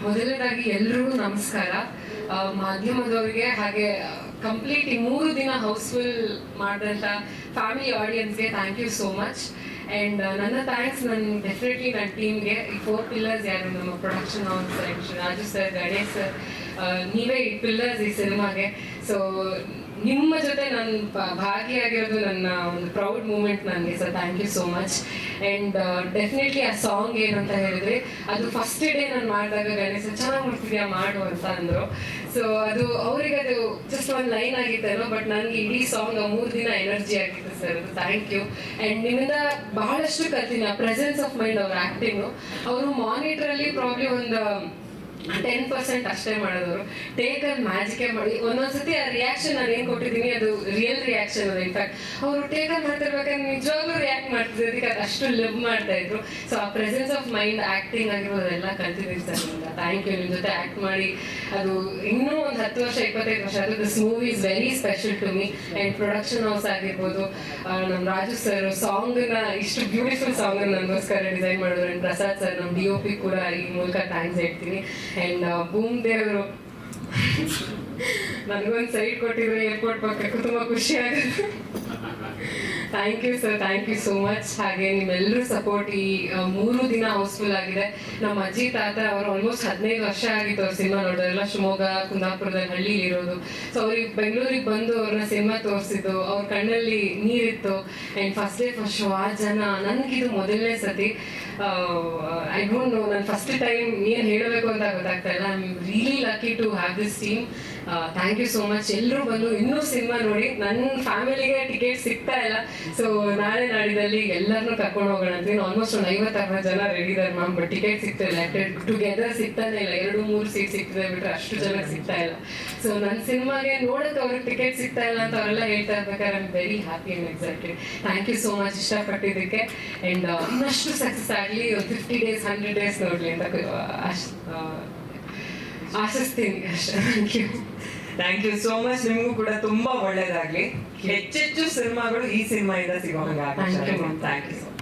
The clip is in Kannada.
ಮೊದಲನೇದಾಗಿ ಎಲ್ರಿಗೂ ನಮಸ್ಕಾರ. ಮಾಧ್ಯಮದವರಿಗೆ ಹಾಗೆ ಕಂಪ್ಲೀಟ್ ಈ 3 ದಿನ ಹೌಸ್ಫುಲ್ ಮಾಡಿದಂಥ ಫ್ಯಾಮಿಲಿ ಆಡಿಯನ್ಸ್ಗೆ thank you so much. And ನನ್ನ ಥ್ಯಾಂಕ್ಸ್ ಡೆಫಿನೆಟ್ಲಿ ನನ್ನ ಟೀಮ್ಗೆ. ಈ 4 ಪಿಲ್ಲರ್ಸ್ ಯಾರು ನಮ್ಮ production house, Raju sir, Ganesh sir, ನೀವೇ ಈ ಪಿಲ್ಲರ್ಸ್ ಈ ಸಿನಿಮಾಗೆ. ಸೊ ನಿಮ್ಮ ಜೊತೆ ನಾನು ಭಾಗಿಯಾಗಿರೋದು ನನ್ನ ಒಂದು ಪ್ರೌಡ್ ಮೂಮೆಂಟ್ ನನಗೆ. So thank you so much. And definitely ಆ ಸಾಂಗ್ ಏನಂತ ಹೇಳಿದ್ರೆ, ಅದು ಫಸ್ಟ್ ಡೇ ನಾನು ಮಾಡಿದಾಗ ಗಣೇಶ ಚೆನ್ನಾಗಿ ಮಾಡ್ತಿದ್ಯಾ ಮಾಡು ಅಂತ ಅಂದರು. ಸೊ ಅದು ಅವರಿಗೆ ಅದು ಜಸ್ಟ್ ಒಂದು ಲೈನ್ ಆಗಿತ್ತೇನೋ, ಬಟ್ ನನಗೆ ಇಡೀ ಸಾಂಗ್ 3 ದಿನ ಎನರ್ಜಿ ಆಗಿತ್ತು ಸರ್. ಅದು ಥ್ಯಾಂಕ್ ಯು. ಆ್ಯಂಡ್ ನಿಮ್ಮಿಂದ ಬಹಳಷ್ಟು ಕಲ್ತೀನಿ. ಆ ಪ್ರೆಸೆನ್ಸ್ ಆಫ್ ಮೈಂಡ್ ಅವ್ರ ಆ್ಯಕ್ಟಿಂಗು. ಅವರು ಮಾನಿಟ್ರಲ್ಲಿ ಪ್ರಾಬ್ಲಿ ಒಂದು 10% ಅಷ್ಟೇ ಮಾಡೋದವರು. ಟೇಕಲ್ಲಿ ಮ್ಯಾಜಿಕೇ ಮಾಡಿ ಒಂದೊಂದ್ಸತಿ ಆ ರಿಯಾಕ್ಷನ್ ನಾನು ಏನು ಕೊಟ್ಟಿದ್ದೀನಿ ಅದು ರಿಯಲ್ ರಿಯಾಕ್ಷನ್ ಅದು. ಇನ್ಫ್ಯಾಕ್ಟ್ ಅವರು ಟೇಕಲ್ಲಿ ಮಾಡ್ತಿರ್ಬೇಕಾದ್ರೆ ನಿಜವಾಗ್ಲೂ ರಿಯಾಕ್ಟ್ ಮಾಡ್ತಿದ್ರು, ಅದಕ್ಕೆ ಅದು ಅಷ್ಟು ಲಿವ್ ಮಾಡ್ತಾ ಇದ್ರು. ಸೊ ಆ ಪ್ರೆಸೆನ್ಸ್ ಆಫ್ ಮೈಂಡ್ ಆ್ಯಕ್ಟಿಂಗ್ ಆಗಿರೋದೆಲ್ಲ ಕಲ್ತಿದ್ದೀವಿ ಸರ್. Thank you. ನಿಮ್ಮ ಜೊತೆ ಆ್ಯಕ್ಟ್ ಮಾಡಿ ಅದು ಇನ್ನೂ ಒಂದು 10 ವರ್ಷ 25 ವರ್ಷ ಅದು. This movie is very special to me. And production house ಆಗಿರ್ಬೋದು, ನಮ್ಮ ರಾಜು ಸರ್ ಸಾಂಗನ್ನ ಇಷ್ಟು ಬ್ಯೂಟಿಫುಲ್ ಸಾಂಗನ್ನು ನನಗೋಸ್ಕರ ಡಿಸೈನ್ ಮಾಡಿದ್ರು. ಆ್ಯಂಡ್ ಪ್ರಸಾದ್ ಸರ್ ನಮ್ಮ DOP ಕೂಡ ಈ ಮೂಲಕ ಥ್ಯಾಂಕ್ಸ್ ಹೇಳ್ತೀನಿ. ಆ್ಯಂಡ್ ಬೂಮ್ ದೇವರು ನನಗೊಂದು ಸೈಡ್ ಕೊಟ್ಟಿದ್ರೆ ಏರ್ಪೋರ್ಟ್ ಪಕ್ಕಕ್ಕೂ ತುಂಬ ಖುಷಿ ಆಗುತ್ತೆ. Thank you sir, thank you so much. ಹಾಗೆ ನಿಮ್ಮೆಲ್ಲರೂ ಸಪೋರ್ಟ್ ಈ 3 ದಿನ ಹೌಸ್ಫುಲ್ ಆಗಿದೆ. ನಮ್ಮ ಅಜ್ಜಿ ತಾತ ಅವರು ಆಲ್ಮೋಸ್ಟ್ 15 ವರ್ಷ ಆಗಿತ್ತು ಅವ್ರ ಸಿನಿಮಾ ನೋಡೋರೆಲ್ಲ. ಶಿವಮೊಗ್ಗ, ಕುಂದಾಪುರದಲ್ಲಿ ಹಳ್ಳಿಲಿ ಇರೋದು. ಸೊ ಅವ್ರಿಗೆ ಬೆಂಗಳೂರಿಗೆ ಬಂದು ಅವ್ರನ್ನ ಸಿನಿಮಾ ತೋರಿಸಿದ್ದು, ಅವ್ರ ಕಣ್ಣಲ್ಲಿ ನೀರಿತ್ತು. And first day first show ಆ ಜನ, ನನಗಿದು ಮೊದಲನೇ ಸತಿ. ಐ ಡೋಂಟ್ ನೋ, ನಾನು ಫಸ್ಟ್ ಟೈಮ್ ಏನು ಹೇಳಬೇಕು ಅಂತ ಗೊತ್ತಾಗ್ತಾ ಇಲ್ಲ. I am really lucky to have this team. Thank you so much. ಎಲ್ಲರೂ ಬಂದು ಇನ್ನೂ ಸಿನಿಮಾ ನೋಡಿ. ನನ್ನ ಫ್ಯಾಮಿಲಿಗೆ ಟಿಕೆಟ್ ಸಿಗ್ತಾ ಇಲ್ಲ. ಸೊ ನಾಳೆ ನಾಡಿದಲ್ಲಿ ಎಲ್ಲರನ್ನೂ ಕರ್ಕೊಂಡು ಹೋಗೋಣ ಅಂತ. ಆಲ್ಮೋಸ್ಟ್ ಒಂದು 50-60 ಜನ ರೆಡಿ ಇದ್ದಾರೆ ಮ್ಯಾಮ್, ಬಟ್ ಟಿಕೆಟ್ ಸಿಗ್ತಾ ಇಲ್ಲ. ಟುಗೆದರ್ ಸಿಗ್ತಾನೆ ಇಲ್ಲ. 2-3 ಸೀಟ್ ಸಿಗ್ತದೆ ಬಿಟ್ಟರೆ ಅಷ್ಟು ಜನಕ್ಕೆ ಸಿಗ್ತಾ ಇಲ್ಲ. ಸೊ ನನ್ನ ಸಿನಿಮಾಗೆ ನೋಡೋಕೆ ಅವ್ರಿಗೆ ಟಿಕೆಟ್ ಸಿಗ್ತಾ ಇಲ್ಲ ಅಂತ ಅವರೆಲ್ಲ ಹೇಳ್ತಾ ಇರ್ಬೇಕಾದ್ರೆ I am very happy and excited. Thank you so much ಇಷ್ಟಪಟ್ಟಿದ್ದಕ್ಕೆ. ಆ್ಯಂಡ್ ಇನ್ನಷ್ಟು ಸಕ್ಸಸ್ ಆಗಲಿ. 50 days 100 days ನೋಡಲಿ ಅಂತ ಆಶಿಸ್ತೀನಿ ಅಷ್ಟೇ. Thank you so much. ನಿಮಗೂ ಕೂಡ ತುಂಬಾ ಒಳ್ಳೇದಾಗ್ಲಿ. ಹೆಚ್ಚೆಚ್ಚು ಸಿನಿಮಾಗಳು ಈ ಸಿನಿಮಾಯಿಂದ ಸಿಗೋ ಹಂಗೆ. Thank you so much.